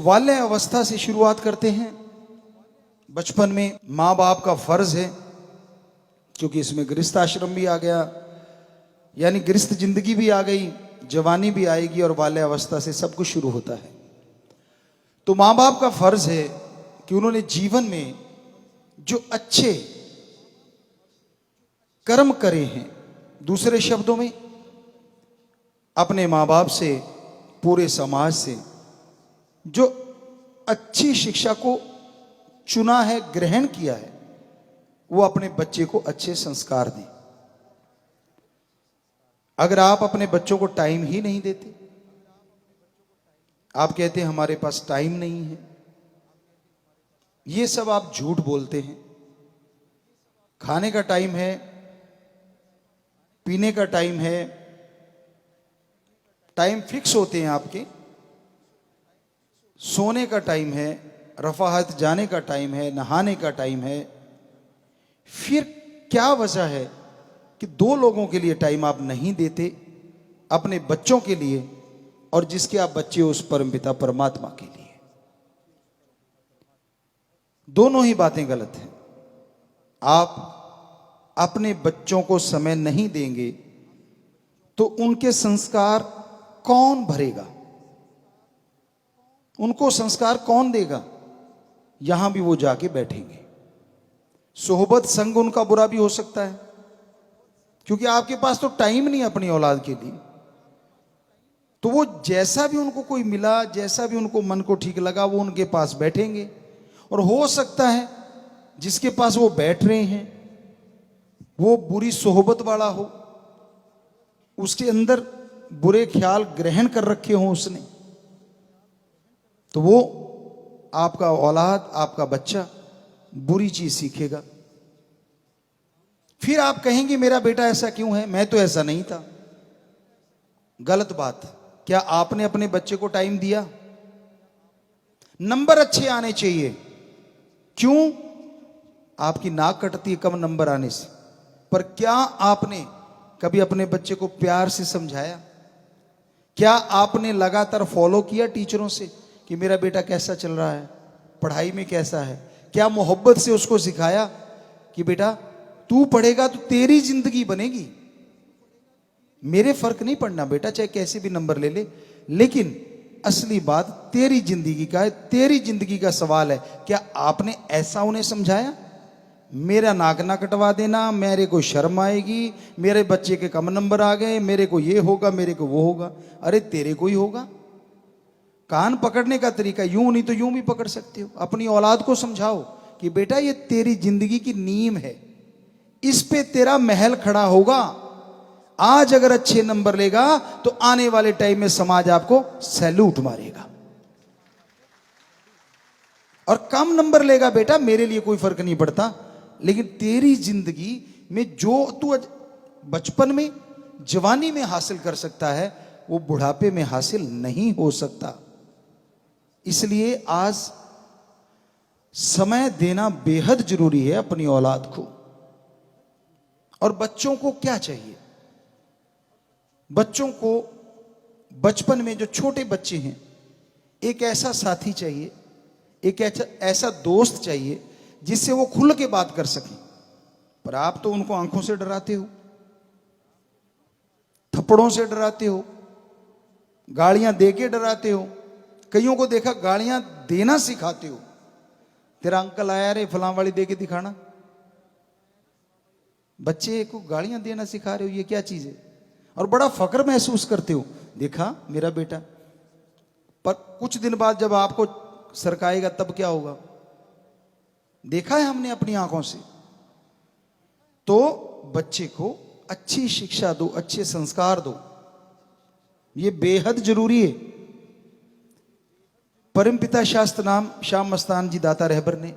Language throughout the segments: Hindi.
बाल्य अवस्था से शुरुआत करते हैं। बचपन में माँ बाप का फर्ज है, क्योंकि इसमें गृहस्थ आश्रम भी आ गया, यानी गृहस्थ जिंदगी भी आ गई, जवानी भी आएगी और बाल्य अवस्था से सब कुछ शुरू होता है। तो माँ बाप का फर्ज है कि उन्होंने जीवन में जो अच्छे कर्म करे हैं, दूसरे शब्दों में अपने माँ बाप से, पूरे समाज से जो अच्छी शिक्षा को चुना है, ग्रहण किया है, वो अपने बच्चे को अच्छे संस्कार दें। अगर आप अपने बच्चों को टाइम ही नहीं देते, आप कहते हैं हमारे पास टाइम नहीं है, ये सब आप झूठ बोलते हैं। खाने का टाइम है, पीने का टाइम है, टाइम फिक्स होते हैं आपके, सोने का टाइम है, रफाहत जाने का टाइम है, नहाने का टाइम है। फिर क्या वजह है कि दो लोगों के लिए टाइम आप नहीं देते, अपने बच्चों के लिए और जिसके आप बच्चे हो उस परमपिता परमात्मा के लिए? दोनों ही बातें गलत हैं। आप अपने बच्चों को समय नहीं देंगे तो उनके संस्कार कौन भरेगा? उनको संस्कार कौन देगा? यहां भी वो जाके बैठेंगे। सोहबत संग उनका बुरा भी हो सकता है, क्योंकि आपके पास तो टाइम नहीं अपनी औलाद के लिए। तो वो जैसा भी उनको कोई मिला, जैसा भी उनको मन को ठीक लगा, वो उनके पास बैठेंगे। और हो सकता है जिसके पास वो बैठ रहे हैं वो बुरी सोहबत वाला हो, उसके अंदर बुरे ख्याल ग्रहण कर रखे हों उसने, तो वो आपका औलाद, आपका बच्चा बुरी चीज सीखेगा। फिर आप कहेंगे मेरा बेटा ऐसा क्यों है, मैं तो ऐसा नहीं था। गलत बात। क्या आपने अपने बच्चे को टाइम दिया? नंबर अच्छे आने चाहिए। क्यों? आपकी नाक कटती है कम नंबर आने से, पर क्या आपने कभी अपने बच्चे को प्यार से समझाया? क्या आपने लगातार फॉलो किया टीचरों से कि मेरा बेटा कैसा चल रहा है, पढ़ाई में कैसा है? क्या मोहब्बत से उसको सिखाया कि बेटा तू पढ़ेगा तो तेरी जिंदगी बनेगी, मेरे फर्क नहीं पड़ना बेटा, चाहे कैसे भी नंबर ले ले, लेकिन असली बात तेरी जिंदगी का है, तेरी जिंदगी का सवाल है। क्या आपने ऐसा उन्हें समझाया? मेरा नाक ना कटवा देना, मेरे को शर्म आएगी, मेरे बच्चे के कम नंबर आ गए, मेरे को ये होगा, मेरे को वो होगा। अरे तेरे को ही होगा। कान पकड़ने का तरीका यूं नहीं तो यूं भी पकड़ सकते हो। अपनी औलाद को समझाओ कि बेटा ये तेरी जिंदगी की नींव है, इस पे तेरा महल खड़ा होगा। आज अगर अच्छे नंबर लेगा तो आने वाले टाइम में समाज आपको सैल्यूट मारेगा, और कम नंबर लेगा बेटा मेरे लिए कोई फर्क नहीं पड़ता, लेकिन तेरी जिंदगी में जो तू बचपन में, जवानी में हासिल कर सकता है वो बुढ़ापे में हासिल नहीं हो सकता। इसलिए आज समय देना बेहद जरूरी है अपनी औलाद को। और बच्चों को क्या चाहिए? बच्चों को बचपन में, जो छोटे बच्चे हैं, एक ऐसा साथी चाहिए, एक ऐसा दोस्त चाहिए जिससे वो खुल के बात कर सके। पर आप तो उनको आंखों से डराते हो, थप्पड़ों से डराते हो, गालियां दे के डराते हो, कईयों को देखा गालियां देना सिखाते हो। तेरा अंकल आया रे, फलां वाली दे के दिखाना। बच्चे को गालियां देना सिखा रहे हो, ये क्या चीज है? और बड़ा फक्र महसूस करते हो, देखा मेरा बेटा। पर कुछ दिन बाद जब आपको सरकाएगा तब क्या होगा? देखा है हमने अपनी आंखों से। तो बच्चे को अच्छी शिक्षा दो, अच्छे संस्कार दो, ये बेहद जरूरी है। परमपिता शास्त्र नाम श्याम मस्तान जी दाता रहबर ने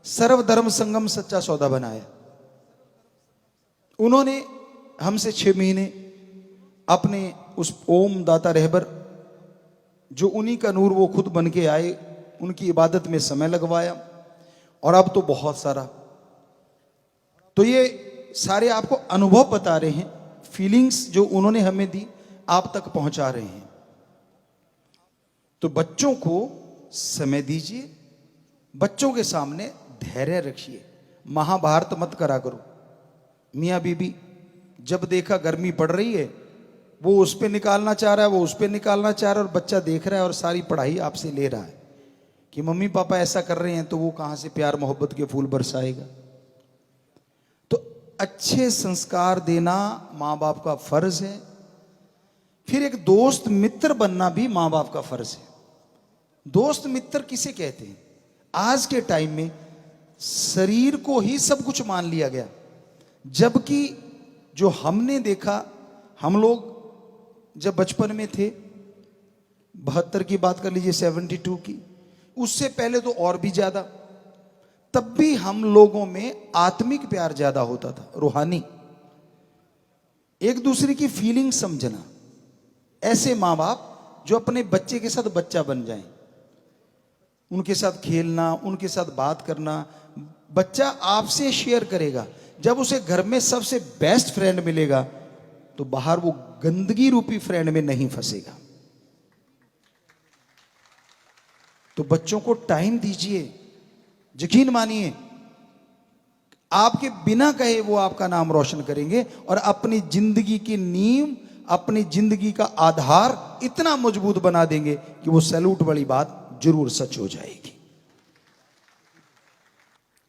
सर्वधर्म संगम सच्चा सौदा बनाया। उन्होंने हमसे 6 महीने अपने उस ओम दाता रहबर, जो उन्हीं का नूर वो खुद बन के आए, उनकी इबादत में समय लगवाया। और अब तो बहुत सारा, तो ये सारे आपको अनुभव बता रहे हैं, फीलिंग्स जो उन्होंने हमें दी आप तक पहुंचा रहे हैं। तो बच्चों को समय दीजिए, बच्चों के सामने धैर्य रखिए। महाभारत मत करा करो। मियाँ बीबी जब देखा गर्मी पड़ रही है, वो उस पे निकालना चाह रहा है, वो उस पे निकालना चाह रहा है, और बच्चा देख रहा है और सारी पढ़ाई आपसे ले रहा है कि मम्मी पापा ऐसा कर रहे हैं, तो वो कहां से प्यार मोहब्बत के फूल बरसाएगा। तो अच्छे संस्कार देना माँ बाप का फर्ज है। फिर एक दोस्त मित्र बनना भी माँ बाप का फर्ज है। दोस्त मित्र किसे कहते हैं? आज के टाइम में शरीर को ही सब कुछ मान लिया गया, जबकि जो हमने देखा, हम लोग जब बचपन में थे, 72 की बात कर लीजिए, 72 की, उससे पहले तो और भी ज्यादा, तब भी हम लोगों में आत्मिक प्यार ज्यादा होता था, रूहानी, एक दूसरे की फीलिंग समझना। ऐसे माँ बाप जो अपने बच्चे के साथ बच्चा बन जाएं, उनके साथ खेलना, उनके साथ बात करना। बच्चा आपसे शेयर करेगा। जब उसे घर में सबसे बेस्ट फ्रेंड मिलेगा, तो बाहर वो गंदगी रूपी फ्रेंड में नहीं फंसेगा। तो बच्चों को टाइम दीजिए। यकीन मानिए, आपके बिना कहे वो आपका नाम रोशन करेंगे और अपनी जिंदगी की नींव, अपनी जिंदगी का आधार इतना मजबूत बना देंगे कि वो सैल्यूट वाली बात जरूर सच हो जाएगी।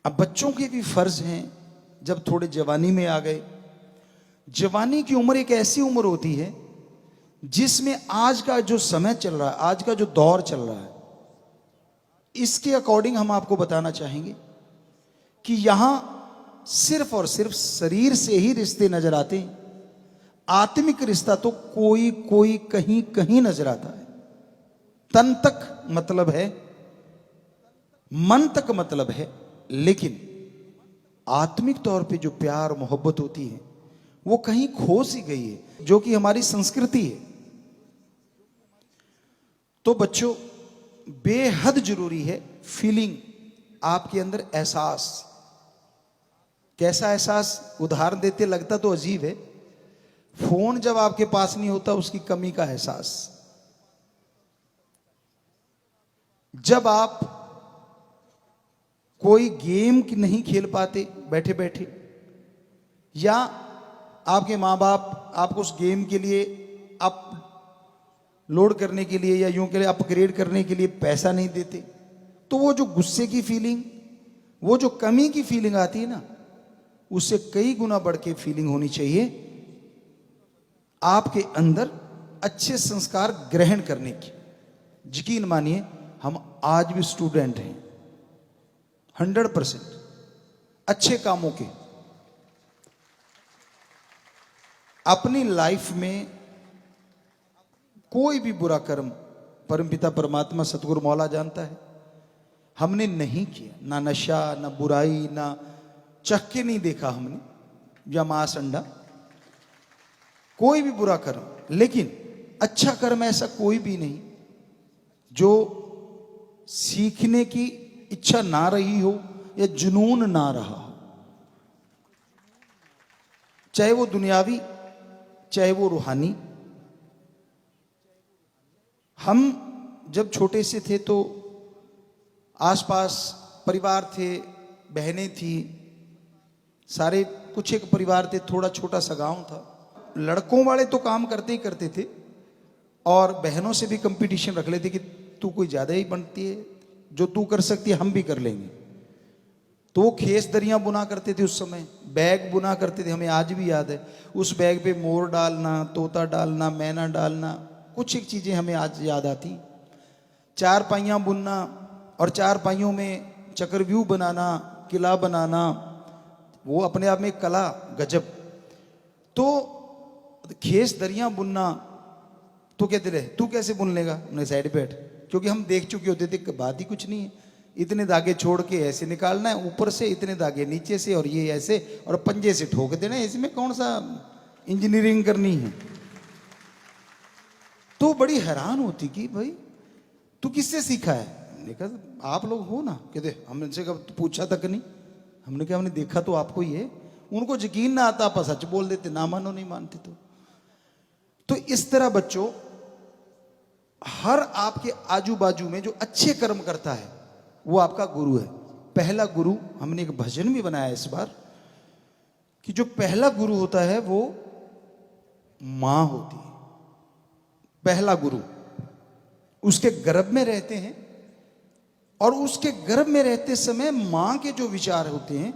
अब बच्चों के भी फर्ज हैं, जब थोड़े जवानी में आ गए। जवानी की उम्र एक ऐसी उम्र होती है जिसमें आज का जो समय चल रहा है, आज का जो दौर चल रहा है, इसके अकॉर्डिंग हम आपको बताना चाहेंगे कि यहां सिर्फ और सिर्फ शरीर से ही रिश्ते नजर आते हैं। आत्मिक रिश्ता तो कोई कोई कहीं कहीं नजर आता है। तन तक मतलब है, मन तक मतलब है, लेकिन आत्मिक तौर पे जो प्यार मोहब्बत होती है वो कहीं खो सी गई है, जो कि हमारी संस्कृति है। तो बच्चों, बेहद जरूरी है फीलिंग, आपके अंदर एहसास। कैसा एहसास? उदाहरण देते लगता तो अजीब है, फोन जब आपके पास नहीं होता उसकी कमी का एहसास। जब आप कोई गेम नहीं खेल पाते बैठे बैठे, या आपके माँ बाप आपको उस गेम के लिए अप लोड करने के लिए या यूं के लिए अपग्रेड करने के लिए पैसा नहीं देते, तो वो जो गुस्से की फीलिंग, वो जो कमी की फीलिंग आती है ना, उससे कई गुना बढ़ के फीलिंग होनी चाहिए आपके अंदर अच्छे संस्कार ग्रहण करने की। यकीन मानिए, हम आज भी स्टूडेंट हैं 100% अच्छे कामों के। अपनी लाइफ में कोई भी बुरा कर्म परमपिता परमात्मा सतगुरु मौला जानता है, हमने नहीं किया। ना नशा, ना बुराई, ना चख के नहीं देखा हमने, या मांस अंडा, कोई भी बुरा कर्म। लेकिन अच्छा कर्म ऐसा कोई भी नहीं जो सीखने की इच्छा ना रही हो या जुनून ना रहा हो, चाहे वो दुनियावी चाहे वो रूहानी। हम जब छोटे से थे तो आसपास परिवार थे, बहनें थी, सारे कुछ एक परिवार थे, थोड़ा छोटा सा गांव था। लड़कों वाले तो काम करते ही करते थे और बहनों से भी कंपटीशन रख लेते कि तू कोई ज्यादा ही बनती है, जो तू कर सकती है हम भी कर लेंगे। तो वो खेस दरियां बुना करते थे उस समय, बैग बुना करते थे, हमें आज भी याद है। उस बैग पे मोर डालना, तोता डालना, मैना डालना, कुछ एक चीजें हमें आज याद आती। चार पाइयां बुनना और चार पाइयों में चक्रव्यूह बनाना, किला बनाना, वो अपने आप में एक कला गजब। तो खेस दरियां बुनना, तो कहते रहे तू कैसे बुन लेगा, हमने साइड पे हट, क्योंकि हम देख चुके होते थे कि बात ही कुछ नहीं है, इतने धागे छोड़ के ऐसे निकालना है ऊपर से, इतने धागे नीचे से, और ये ऐसे, और पंजे से ठोक देना है, इसमें कौन सा इंजीनियरिंग करनी है। तो बड़ी हैरान होती कि भाई तू किससे सीखा है। हमने कहा आप लोग हो ना, कहते हमने कब पूछा तक नहीं। हमने कहा हमने देखा तो आपको ही है। उनको यकीन ना आता, आप सच बोल देते, ना मानो नहीं मानते। तो इस तरह बच्चों, हर आपके आजू बाजू में जो अच्छे कर्म करता है वो आपका गुरु है। पहला गुरु, हमने एक भजन भी बनाया इस बार, कि जो पहला गुरु होता है वो मां होती है। पहला गुरु उसके गर्भ में रहते हैं, और उसके गर्भ में रहते समय मां के जो विचार होते हैं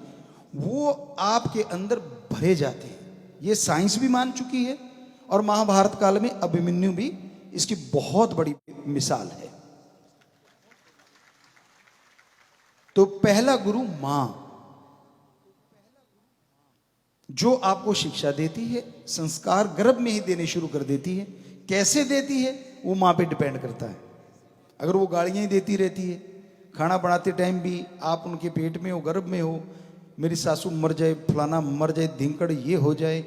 वो आपके अंदर भरे जाते हैं। ये साइंस भी मान चुकी है, और महाभारत काल में अभिमन्यु भी इसकी बहुत बड़ी मिसाल है। तो पहला गुरु मां, जो आपको शिक्षा देती है, संस्कार गर्भ में ही देने शुरू कर देती है। कैसे देती है वो मां पे डिपेंड करता है। अगर वो गालियां ही देती रहती है, खाना बनाते टाइम भी आप उनके पेट में हो, गर्भ में हो, मेरी सासू मर जाए, फलाना मर जाए, धिंकड़ ये हो जाए,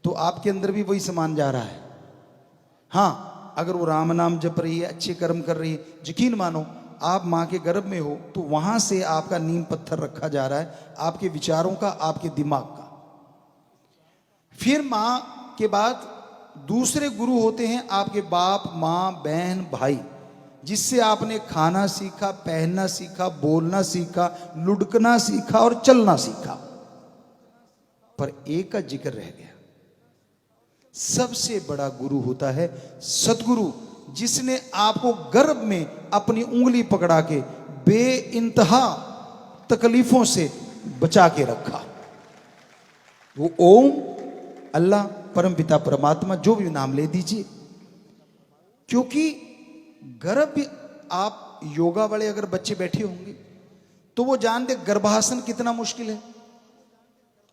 तो आपके अंदर भी वही समान जा रहा है। हाँ, अगर वो राम नाम जप रही है, अच्छे कर्म कर रही है, यकीन मानो आप मां के गर्भ में हो तो वहां से आपका नींव पत्थर रखा जा रहा है, आपके विचारों का, आपके दिमाग का। फिर मां के बाद दूसरे गुरु होते हैं आपके बाप, मां, बहन, भाई, जिससे आपने खाना सीखा, पहनना सीखा, बोलना सीखा, लुढ़कना सीखा और चलना सीखा। पर एक का जिक्र रह गया, सबसे बड़ा गुरु होता है सतगुरु, जिसने आपको गर्भ में अपनी उंगली पकड़ा के बेइंतहा तकलीफों से बचा के रखा। वो ओम, अल्लाह, परमपिता परमात्मा, जो भी नाम ले दीजिए। क्योंकि गर्भ, आप योगा वाले अगर बच्चे बैठे होंगे तो वो जानते गर्भासन कितना मुश्किल है,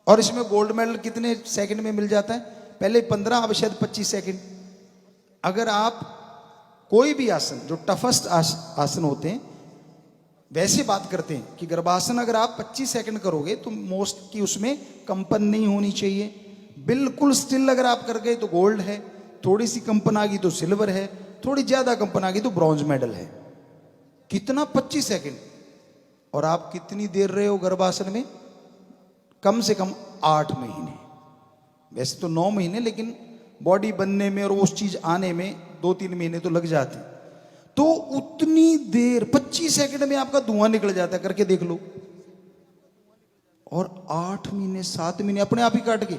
और इसमें गोल्ड मेडल कितने सेकंड में मिल जाता है। पहले 15, अब शायद 25 सेकंड। अगर आप कोई भी आसन, जो टफेस्ट आसन होते हैं, वैसे बात करते हैं कि गर्भासन अगर आप 25 सेकंड करोगे तो मोस्ट की उसमें कंपन नहीं होनी चाहिए। बिल्कुल स्टिल अगर आप कर गए तो गोल्ड है, थोड़ी सी कंपन आ गई तो सिल्वर है, थोड़ी ज्यादा कंपन आ गई तो ब्रॉन्ज मेडल है। कितना? 25 सेकंड। और आप कितनी देर रहे हो गर्भासन में? कम से कम 8 महीने। वैसे तो 9 महीने, लेकिन बॉडी बनने में और उस चीज आने में 2-3 महीने तो लग जाते। तो उतनी देर 25 सेकंड में आपका धुआं निकल जाता है, करके देख लो। और 8 महीने 7 महीने अपने आप ही काट के?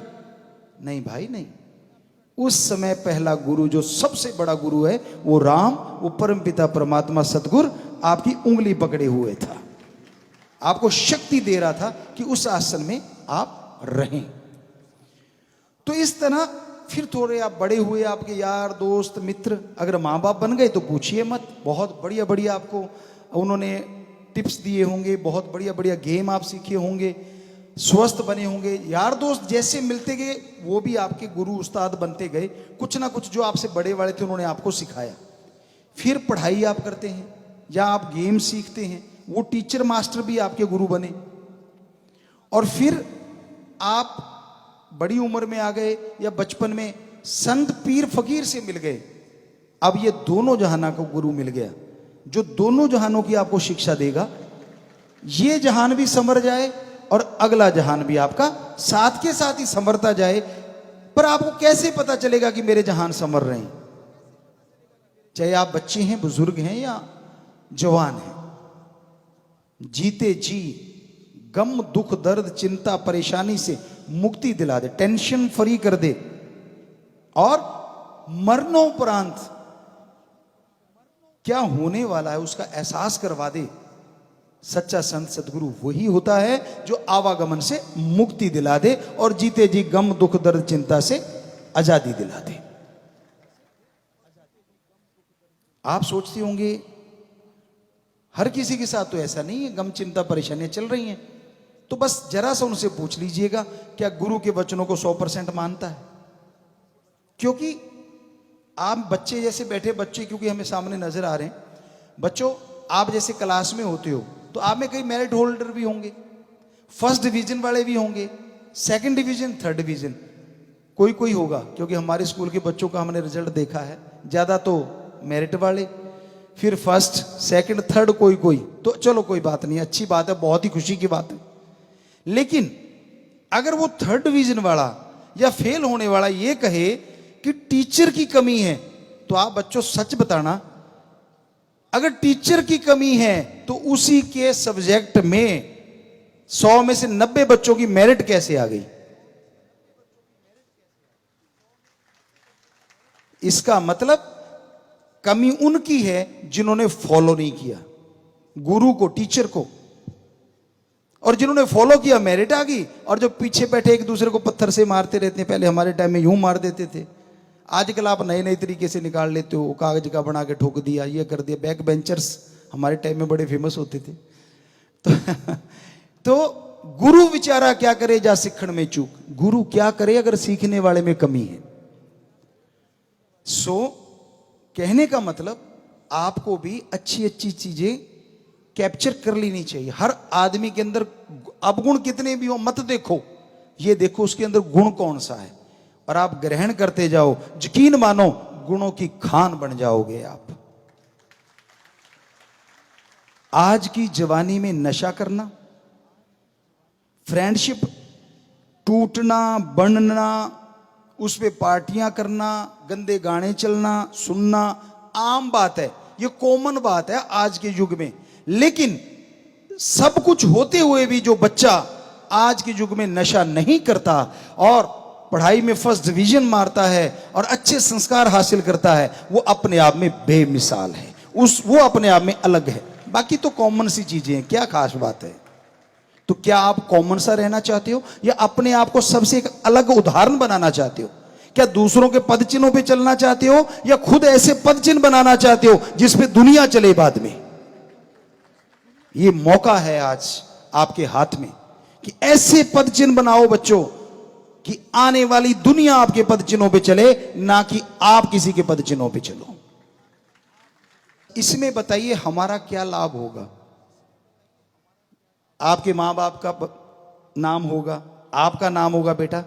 नहीं भाई नहीं। उस समय पहला गुरु, जो सबसे बड़ा गुरु है, वो राम, वो परमपिता परमात्मा सतगुरु आपकी उंगली पकड़े हुए था, आपको शक्ति दे रहा था कि उस आसन में आप रहें। तो इस तरह फिर थोड़े आप बड़े हुए, आपके यार दोस्त मित्र अगर माँ बाप बन गए तो पूछिए मत। बहुत बढ़िया बढ़िया आपको उन्होंने टिप्स दिए होंगे, बहुत बढ़िया बढ़िया गेम आप सीखे होंगे, स्वस्थ बने होंगे। यार दोस्त जैसे मिलते गए वो भी आपके गुरु उस्ताद बनते गए। कुछ ना कुछ जो आपसे बड़े वाले थे उन्होंने आपको सिखाया। फिर पढ़ाई आप करते हैं या आप गेम सीखते हैं, वो टीचर मास्टर भी आपके गुरु बने। और फिर आप बड़ी उम्र में आ गए या बचपन में संत पीर फकीर से मिल गए। अब ये दोनों जहाना को गुरु मिल गया, जो दोनों जहानों की आपको शिक्षा देगा। ये जहान भी संवर जाए और अगला जहान भी आपका साथ के साथ ही संवरता जाए। पर आपको कैसे पता चलेगा कि मेरे जहान संवर रहे हैं? चाहे आप बच्चे हैं, बुजुर्ग हैं या जवान हैं, जीते जी गम, दुख, दर्द, चिंता, परेशानी से मुक्ति दिला दे, टेंशन फ्री कर दे, और मरणोपरांत क्या होने वाला है उसका एहसास करवा दे। सच्चा संत सदगुरु वही होता है जो आवागमन से मुक्ति दिला दे और जीते जी गम, दुख, दर्द, चिंता से आजादी दिला दे। आप सोचते होंगे हर किसी के साथ तो ऐसा नहीं है, गम, चिंता, परेशानियां चल रही हैं। तो बस जरा सा उनसे पूछ लीजिएगा, क्या गुरु के वचनों को 100% मानता है? क्योंकि आप बच्चे जैसे बैठे, बच्चे क्योंकि हमें सामने नजर आ रहे हैं। बच्चों, आप जैसे क्लास में होते हो तो आप में कई मेरिट होल्डर भी होंगे, फर्स्ट डिवीजन वाले भी होंगे, सेकंड डिवीजन, थर्ड डिवीजन, कोई कोई होगा। क्योंकि हमारे स्कूल के बच्चों का हमने रिजल्ट देखा है, ज्यादा तो मेरिट वाले, फिर फर्स्ट, सेकंड, थर्ड, कोई कोई। तो चलो कोई बात नहीं, अच्छी बात है, बहुत ही खुशी की बात है। लेकिन अगर वो थर्ड डिवीजन वाला या फेल होने वाला ये कहे कि टीचर की कमी है, तो आप बच्चों सच बताना, अगर टीचर की कमी है तो उसी के सब्जेक्ट में 100 में से 90 बच्चों की मेरिट कैसे आ गई? इसका मतलब कमी उनकी है जिन्होंने फॉलो नहीं किया गुरु को, टीचर को, और जिन्होंने फॉलो किया मेरिट आ गई। और जो पीछे बैठे एक दूसरे को पत्थर से मारते रहते हैं, पहले हमारे टाइम में यूं मार देते थे, आजकल आप नए नए तरीके से निकाल लेते हो, कागज का बना के ठोक दिया, ये कर दिया। बैक बेंचर्स हमारे टाइम में बड़े फेमस होते थे। तो गुरु विचारा क्या करे जा सिखण में चूक, गुरु क्या करे अगर सीखने वाले में कमी है। सो कहने का मतलब आपको भी अच्छी अच्छी चीजें कैप्चर कर लेनी चाहिए। हर आदमी के अंदर अवगुण कितने भी हो मत देखो, ये देखो उसके अंदर गुण कौन सा है, और आप ग्रहण करते जाओ। यकीन मानो गुणों की खान बन जाओगे आप। आज की जवानी में नशा करना, फ्रेंडशिप टूटना बनना, उस पे पार्टियां करना, गंदे गाने चलना सुनना आम बात है, ये कॉमन बात है आज के युग में। लेकिन सब कुछ होते हुए भी जो बच्चा आज के युग में नशा नहीं करता और पढ़ाई में फर्स्ट डिवीजन मारता है और अच्छे संस्कार हासिल करता है, वो अपने आप में बेमिसाल है। वो अपने आप में अलग है। बाकी तो कॉमन सी चीजें हैं, क्या खास बात है। तो क्या आप कॉमन सा रहना चाहते हो या अपने आप को सबसे एक अलग उदाहरण बनाना चाहते हो? क्या दूसरों के पद चिन्हों पे चलना चाहते हो या खुद ऐसे पद चिन्ह बनाना चाहते हो जिस पे दुनिया चले बाद में? ये मौका है आज आपके हाथ में कि ऐसे पद चिन्ह बनाओ बच्चों कि आने वाली दुनिया आपके पद चिन्हों पे चले, ना कि आप किसी के पद चिन्हों पे चलो। इसमें बताइए हमारा क्या लाभ होगा? आपके मां बाप का नाम होगा, आपका नाम होगा बेटा,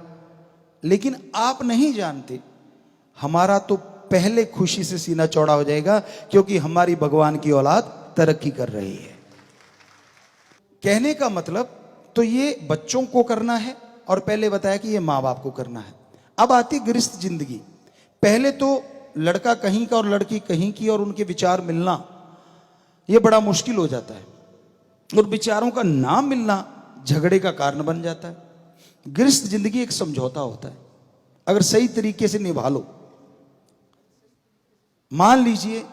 लेकिन आप नहीं जानते हमारा तो पहले खुशी से सीना चौड़ा हो जाएगा क्योंकि हमारी भगवान की औलाद तरक्की कर रही है। कहने का मतलब तो ये बच्चों को करना है और पहले बताया कि ये मां बाप को करना है। अब आती गृहस्थ जिंदगी। पहले तो लड़का कहीं का और लड़की कहीं की और उनके विचार मिलना ये बड़ा मुश्किल हो जाता है और विचारों का ना मिलना झगड़े का कारण बन जाता है। गृहस्थ जिंदगी एक समझौता होता है, अगर सही तरीके से निभा लो। मान लीजिए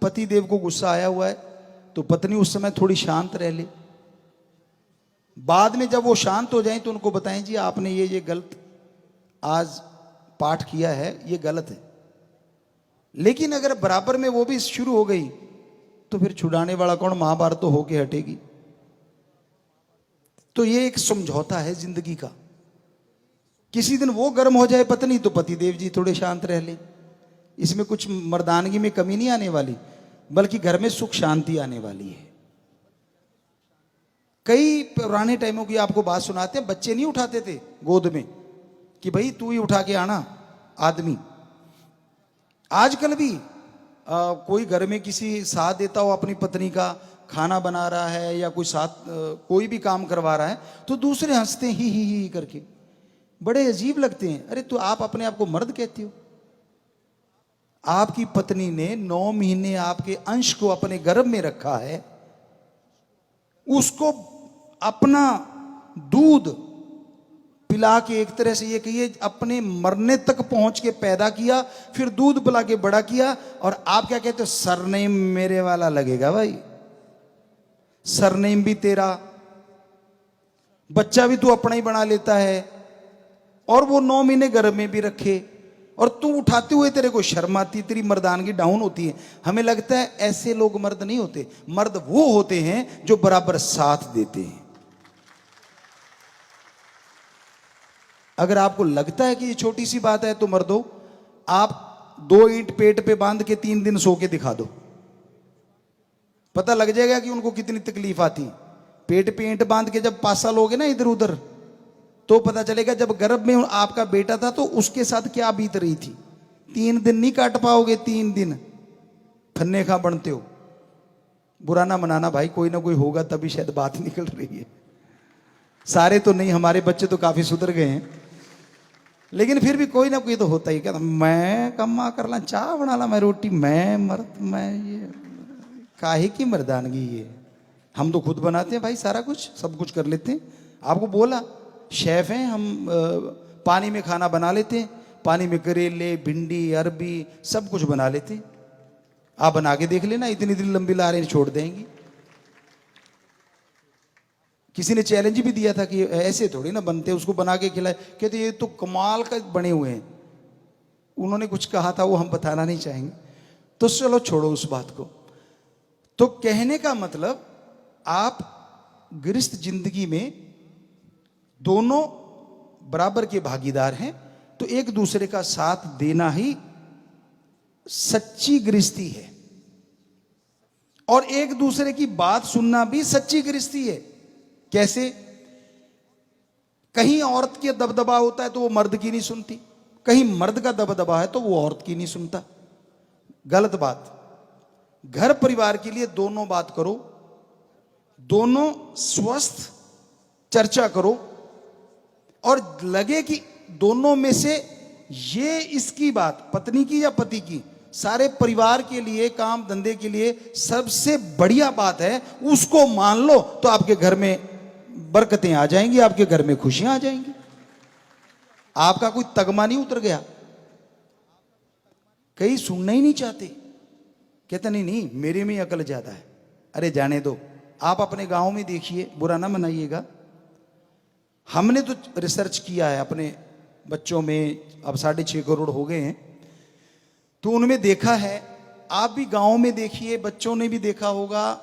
पति देव को गुस्सा आया हुआ है तो पत्नी उस समय थोड़ी शांत रह ले, बाद में जब वो शांत हो जाएं तो उनको बताएं जी आपने ये गलत आज पाठ किया है, ये गलत है। लेकिन अगर बराबर में वो भी शुरू हो गई तो फिर छुड़ाने वाला कौन? महाभारत तो होके हटेगी। तो ये एक समझौता है जिंदगी का। किसी दिन वो गर्म हो जाए पत्नी तो पति देव जी थोड़े शांत रह लें। इसमें कुछ मर्दानगी में कमी नहीं आने वाली, बल्कि घर में सुख शांति आने वाली है। कई पुराने टाइमों की आपको बात सुनाते हैं, बच्चे नहीं उठाते थे गोद में कि भाई तू ही उठा के आना आदमी। आजकल भी कोई घर में किसी साथ देता हो अपनी पत्नी का, खाना बना रहा है या कोई साथ कोई भी काम करवा रहा है तो दूसरे हंसते हैं ही करके, बड़े अजीब लगते हैं। अरे तो आप अपने आप को मर्द कहते हो? आपकी पत्नी ने 9 महीने आपके अंश को अपने गर्भ में रखा है, उसको अपना दूध पिला के, एक तरह से ये कहिए अपने मरने तक पहुंच के पैदा किया, फिर दूध पिला के बड़ा किया। और आप क्या कहते हो? सरनेम मेरे वाला लगेगा भाई, सरनेम भी तेरा, बच्चा भी तू अपना ही बना लेता है और वो 9 महीने गर्भ में भी रखे और तू उठाते हुए तेरे को शर्म आती, तेरी मर्दानगी डाउन होती है। हमें लगता है ऐसे लोग मर्द नहीं होते। मर्द वो होते हैं जो बराबर साथ देते हैं। अगर आपको लगता है कि ये छोटी सी बात है तो मर्दो, आप 2 ईंट पेट पे बांध के 3 दिन सो के दिखा दो, पता लग जाएगा कि उनको कितनी तकलीफ आती। पेट पे ईंट बांध के जब पासा लोगे ना इधर उधर तो पता चलेगा जब गर्भ में आपका बेटा था तो उसके साथ क्या बीत रही थी। 3 दिन नहीं काट पाओगे, 3 दिन फन्ने खा बनते हो। बुरा ना मनाना भाई, कोई ना कोई होगा तभी शायद बात निकल रही है। सारे तो नहीं, हमारे बच्चे तो काफी सुधर गए हैं, लेकिन फिर भी कोई ना कोई तो होता ही, कहता मैं कम्मा कर ला, चाह बना ला, मैं रोटी, मैं मर्द, मैं ये काहे की मर्दानगी ये। हम तो खुद बनाते हैं भाई, सारा कुछ सब कुछ कर लेते हैं। आपको बोला शेफ हैं हम, पानी में खाना बना लेते हैं, पानी में करेले, भिंडी, अरबी सब कुछ बना लेते हैं। आप बना के देख लेना, इतनी इतनी लंबी लारें छोड़ देंगी। किसी ने चैलेंज भी दिया था कि ऐसे थोड़ी ना बनते, उसको बना के खिलाए, कहते ये तो कमाल का बने हुए हैं। उन्होंने कुछ कहा था वो हम बताना नहीं चाहेंगे, तो चलो छोड़ो उस बात को। तो कहने का मतलब, आप गृहस्थ जिंदगी में दोनों बराबर के भागीदार हैं, तो एक दूसरे का साथ देना ही सच्ची गृहस्थी है, और एक दूसरे की बात सुनना भी सच्ची गृहस्थी है। कैसे? कहीं औरत के दबदबा होता है तो वो मर्द की नहीं सुनती, कहीं मर्द का दबदबा है तो वो औरत की नहीं सुनता। गलत बात। घर परिवार के लिए दोनों बात करो, दोनों स्वस्थ चर्चा करो, और लगे कि दोनों में से ये इसकी बात, पत्नी की या पति की, सारे परिवार के लिए, काम धंधे के लिए सबसे बढ़िया बात है, उसको मान लो, तो आपके घर में बरकतें आ जाएंगी, आपके घर में खुशियां आ जाएंगी। आपका कोई तगमा नहीं उतर गया। कई सुनना ही नहीं चाहते, कहते नहीं नहीं मेरे में अकल ज्यादा है। अरे जाने दो। आप अपने गांव में देखिए, बुरा ना मनाइएगा, हमने तो रिसर्च किया है अपने बच्चों में, अब 6.5 करोड़ हो गए हैं, तो उनमें देखा है, आप भी गांव में देखिए, बच्चों ने भी देखा होगा,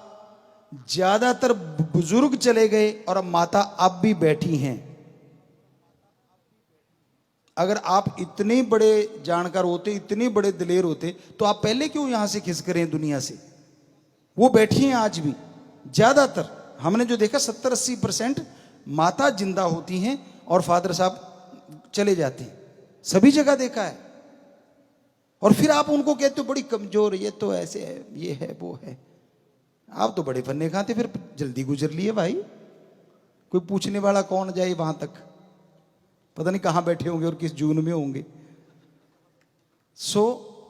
ज्यादातर बुजुर्ग चले गए और अब माता अब भी बैठी हैं। अगर आप इतने बड़े जानकार होते, इतने बड़े दिलेर होते, तो आप पहले क्यों यहां से खिसक दुनिया से? वो बैठी हैं आज भी। ज्यादातर हमने जो देखा 70-80% माता जिंदा होती हैं और फादर साहब चले जाते हैं, सभी जगह देखा है। और फिर आप उनको कहते हो बड़ी कमजोर, ये तो ऐसे है, ये है, वो है। आप तो बड़े फन्ने खाते, फिर जल्दी गुजर लिए भाई। कोई पूछने वाला कौन जाए वहां तक, पता नहीं कहां बैठे होंगे और किस जून में होंगे।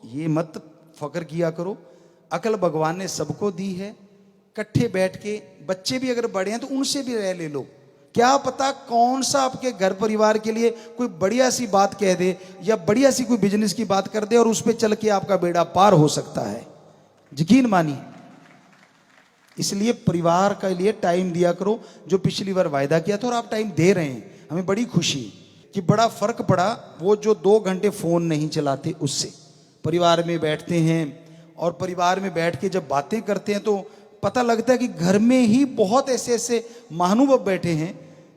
ये मत फकर किया करो, अकल भगवान ने सबको दी है। इकट्ठे बैठ के, बच्चे भी अगर बड़े हैं तो उनसे भी रह ले लो, क्या पता कौन सा आपके घर परिवार के लिए कोई बढ़िया सी बात कह दे, या बढ़िया सी कोई बिजनेस की बात कर दे, और उस पर चल के आपका बेड़ा पार हो सकता है। यकीन मानिए। इसलिए परिवार के लिए टाइम दिया करो, जो पिछली बार वायदा किया था और आप टाइम दे रहे हैं। हमें बड़ी खुशी कि बड़ा फर्क पड़ा, वो जो 2 घंटे फोन नहीं चलाते उससे। परिवार में बैठते हैं, और परिवार में बैठ के जब बातें करते हैं तो पता लगता है कि घर में ही बहुत ऐसे ऐसे महानुभव बैठे हैं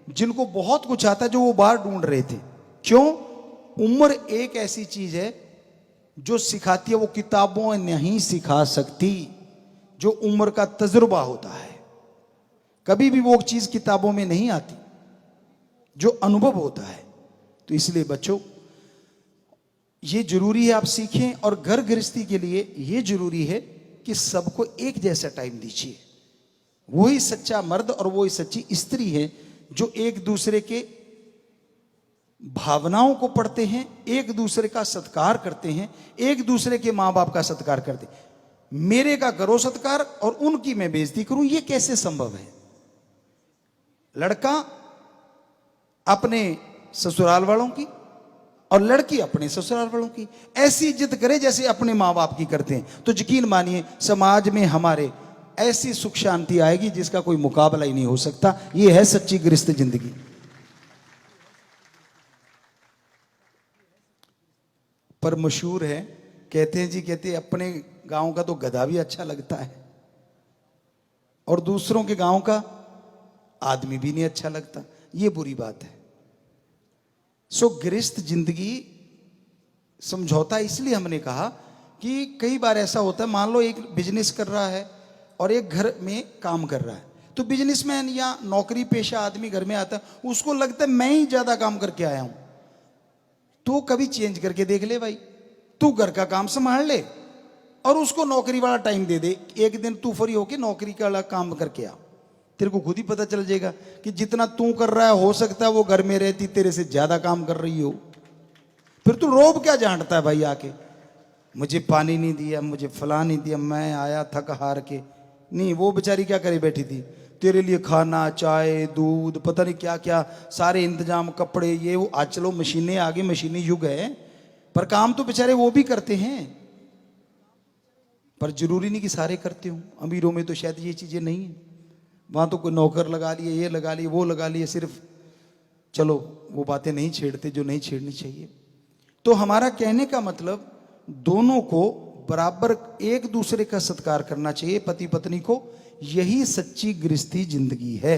जिनको बहुत कुछ आता है, जो वो बाहर ढूंढ रहे थे। क्यों? उम्र एक ऐसी चीज है जो सिखाती है, वो किताबों नहीं सिखा सकती। जो उम्र का तजुर्बा होता है, कभी भी वो चीज किताबों में नहीं आती, जो अनुभव होता है। तो इसलिए बच्चों, ये जरूरी है आप सीखें, और घर गृहस्थी के लिए ये जरूरी है कि सबको एक जैसा टाइम दीजिए। वही सच्चा मर्द और वही सच्ची स्त्री है जो एक दूसरे के भावनाओं को पढ़ते हैं, एक दूसरे का सत्कार करते हैं, एक दूसरे के मां बाप का सत्कार करते हैं। मेरे का करो सत्कार और उनकी मैं बेइज्जती करूं, ये कैसे संभव है? लड़का अपने ससुराल वालों की और लड़की अपने ससुराल वालों की ऐसी इज्जत करे जैसे अपने मां बाप की करते हैं, तो यकीन मानिए समाज में हमारे ऐसी सुख शांति आएगी जिसका कोई मुकाबला ही नहीं हो सकता। ये है सच्ची गृहस्थ जिंदगी। पर मशहूर है, कहते हैं जी, कहते हैं अपने गांव का तो गधा भी अच्छा लगता है और दूसरों के गांव का आदमी भी नहीं अच्छा लगता। ये बुरी बात है। गृहस्थ जिंदगी समझौता इसलिए हमने कहा कि कई बार ऐसा होता है, मान लो एक बिजनेस कर रहा है और एक घर में काम कर रहा है, तो बिजनेसमैन या नौकरी पेशा आदमी घर में आता है, उसको लगता है मैं ही ज्यादा काम करके आया हूं। तो कभी चेंज करके देख ले भाई, तू घर का काम संभाल ले और उसको नौकरी वाला टाइम दे दे। एक दिन तू फ्री होके नौकरी वाला काम करके आ, तेरे को खुद ही पता चल जाएगा कि जितना तू कर रहा है हो सकता है वो घर में रहती तेरे से ज्यादा काम कर रही हो। फिर तू रोब क्या जानता है भाई आके, मुझे पानी नहीं दिया, मुझे फला नहीं दिया, मैं आया थक हार के। नहीं, वो बेचारी क्या करे बैठी थी, तेरे लिए खाना, चाय, दूध, पता नहीं क्या क्या सारे इंतजाम, कपड़े, ये वो। आज चलो मशीनें आ गई, मशीनी युग है, पर काम तो बेचारे वो भी करते हैं। पर जरूरी नहीं कि सारे करते हो, अमीरों में तो शायद ये चीजें नहीं है। वहां तो कोई नौकर लगा लिए, ये लगा लिए, वो लगा लिए, सिर्फ चलो वो बातें नहीं छेड़ते जो नहीं छेड़नी चाहिए। तो हमारा कहने का मतलब, दोनों को बराबर एक दूसरे का सत्कार करना चाहिए, पति पत्नी को। यही सच्ची गृहस्थी जिंदगी है।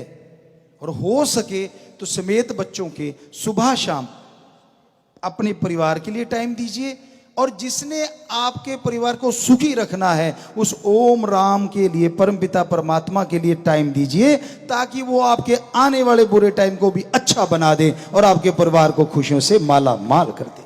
और हो सके तो समेत बच्चों के सुबह शाम अपने परिवार के लिए टाइम दीजिए, और जिसने आपके परिवार को सुखी रखना है उस ओम राम के लिए, परमपिता परमात्मा के लिए टाइम दीजिए, ताकि वो आपके आने वाले बुरे टाइम को भी अच्छा बना दे और आपके परिवार को खुशियों से माला माल कर दे।